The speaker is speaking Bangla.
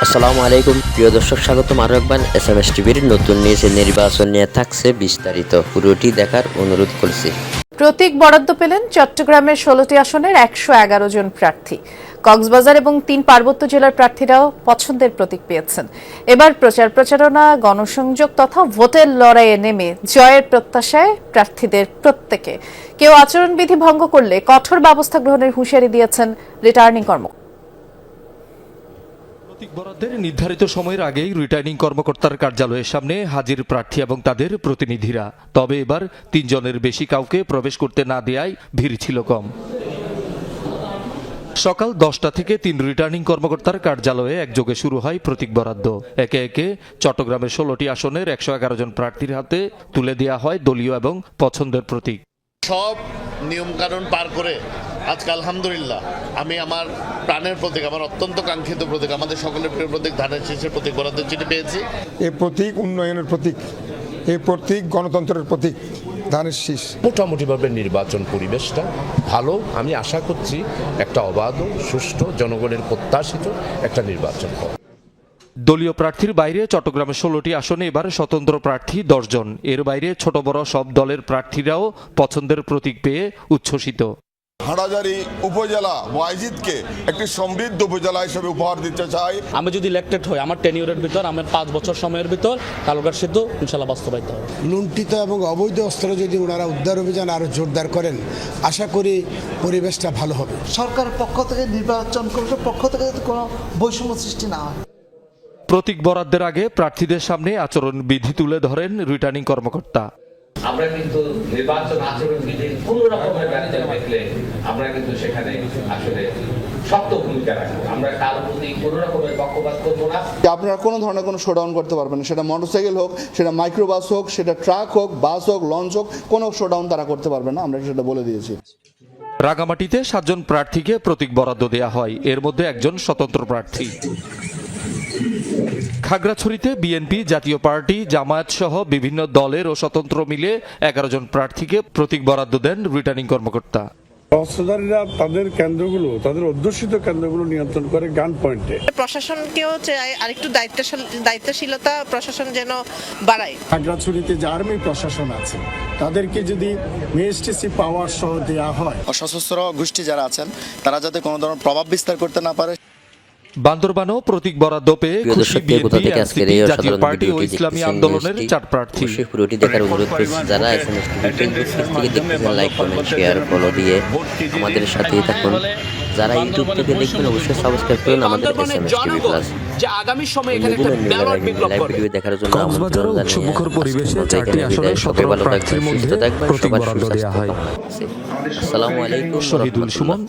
আসসালামু আলাইকুম প্রিয় দর্শক, স্বাগতম আরও একবার এসএমএস টিভির নতুন নির্বাচন নিয়ে থাকছে বিস্তারিত। পুরোটি দেখার অনুরোধ করছি। প্রতীক বরাদ্দ পেলেন চট্টগ্রামের ১৬টি আসনের ১১১ জন প্রার্থী। কক্সবাজার এবং ৩ পার্বত্য জেলার প্রার্থীরাও পছন্দের প্রতীক পেয়েছেন। এবার প্রচারণা, গণসংযোগ তথা ভোটের লড়াইয়ে নেমে জয়ের প্রত্যাশায় প্রার্থীদের প্রত্যেকে। কেউ আচরণবিধি ভঙ্গ করলে কঠোর ব্যবস্থা গ্রহণের হুঁশিয়ারি দিয়েছেন রিটার্নিং কর্মকর্তা। প্রতীক বরাদ্দের নির্ধারিত সময়ের আগেই রিটার্নিং কর্মকর্তার কার্যালয়ের সামনে হাজির প্রার্থী এবং তাদের প্রতিনিধিরা। তবে এবার ৩ জনের বেশি কাউকে প্রবেশ করতে না দেয়ায় ভিড় ছিল কম। সকাল 10টা থেকে ৩ রিটার্নিং কর্মকর্তার কার্যালয়ে একযোগে শুরু হয় প্রতীক বরাদ্দ। একে একে চট্টগ্রামের ১৬টি আসনের ১১১ জন প্রার্থীর হাতে তুলে দেওয়া হয় দলীয় এবং পছন্দের প্রতীক। সব নিয়মকানুন পার করে আজকে আলহামদুলিল্লাহ আমি আমার প্রাণের প্রতীক, আমার অত্যন্ত কাঙ্ক্ষিত প্রতীক, আমাদের সকলের প্রিয় প্রতীক ধানের শীষের প্রতীক বরাদ্দের চিঠি পেয়েছি। এই প্রতীক উন্নয়নের প্রতীক, এই প্রতীক গণতন্ত্রের প্রতীক ধানের শীষ। মোটামুটিভাবে নির্বাচন পরিবেশটা ভালো। আমি আশা করছি একটা অবাধ, সুষ্ঠু, জনগণের প্রত্যাশিত একটা নির্বাচন হবে। দলীয় প্রার্থীর বাইরে চট্টগ্রামের 16টি আসনে এবার স্বতন্ত্র প্রার্থী 10 জন। এর বাইরে ছোট বড় সব দলের প্রার্থীরাও পছন্দের প্রতীক পেয়ে উচ্ছ্বসিত। হাটহাজারী উপজেলা ওয়াইজিদকে একটি সমৃদ্ধ উপজেলা হিসেবে উপহার দিতে চাই। আমি যদি ইলেক্টেড হই, আমার টেনিউরের ভিতর, আমার 5 বছর সময়ের ভিতর কালুঘাট সেতু ইনশাল্লাহ বাস্তবায়িত হবে। লুণ্ঠিত এবং অবৈধ অস্ত্র যদি ওনারা উদ্ধার অভিযান আরো জোরদার করেন, আশা করি পরিবেশটা ভালো হবে। সরকারের পক্ষ থেকে নির্বাচন কমিশনের পক্ষ থেকে কোনো বৈষম্য সৃষ্টি না হয়। প্রতীক বরাদ্দের আগে প্রার্থীদের সামনে আচরণ বিধি তুলে ধরেন রিটার্নিং কর্মকর্তা। আমরা কিন্তু নির্বাচন আচরণ বিধির কোন রকমের ব্যত্যয় দেখলে আমরা কিন্তু সেখানে আসলে শক্ত ভূমিকা রাখবো। আমরা কারো প্রতি কোন রকমের পক্ষপাত করবো না। আপনারা কোনো ধরনের কোনো শোডাউন করতে পারবেন না, সেটা মোটরসাইকেল হোক, সেটা মাইক্রোবাস হোক, সেটা ট্রাক হোক, বাস হোক, লঞ্চ হোক, কোনো শোডাউন তারা করতে পারবে না, আমরা সেটা বলে দিয়েছি। রাঙামাটিতে 7 জন প্রার্থীকে প্রতীক বরাদ্দ দেওয়া হয়, এর মধ্যে একজন স্বতন্ত্র প্রার্থী। খাগড়াছড়িতে বিএনপি, জাতীয় পার্টি, জামায়াত সহ বিভিন্ন দলের ও স্বতন্ত্র মিলে 11 জন প্রার্থীকে প্রতীক বরাদ্দ দেন রিটার্নিং কর্মকর্তা। অস্ত্রধারীরা তাদের কেন্দ্রগুলো, তাদের অধ্যুষিত কেন্দ্রগুলো নিয়ন্ত্রণ করে গান পয়েন্টে। প্রশাসনকেও আরেকটু দায়িত্বশীলতা প্রশাসন যেন বাড়ায়। খাগড়াছড়িতে যে আর্মি প্রশাসন আছে তাদেরকে যদি মিএসটিসি পাওয়ার সহ দেওয়া হয়, সশস্ত্র গোষ্ঠী যারা আছেন তারা যাতে কোনো ধরনের প্রভাব বিস্তার করতে না পারে। বান্দরবানও প্রতীক বরাদ্দ পেয়ে খুশি বিএনপি, এনসিপি, জাতীয় পার্টি ও ইসলামী আন্দোলনের 4 প্রার্থী। পুরোটি দেখার অনুরোধ করছি। যারা এসএমএস টিভি ফেসবুক থেকে দেখতেছেন, লাইক, কমেন্ট, শেয়ার, ফলো দিয়ে আমাদের সাথেই থাকুন। যারা ইউটিউব থেকে দেখবেন অবশ্যই সাবস্ক্রাইব করুন আমাদের এসএমএস টিভি প্লাস। যে আগামী সময়ে এখানে একটা ব্যালট বিপ্লব লাইভ হবে। ভিডিও দেখার জন্য কক্সবাজার উৎসবমুখর পরিবেশে 4টি আসনে 17 প্রার্থীর মধ্যে প্রতীক বরাদ্দ দেওয়া হয়। আসসালামু আলাইকুম। শহীদুল সুমন,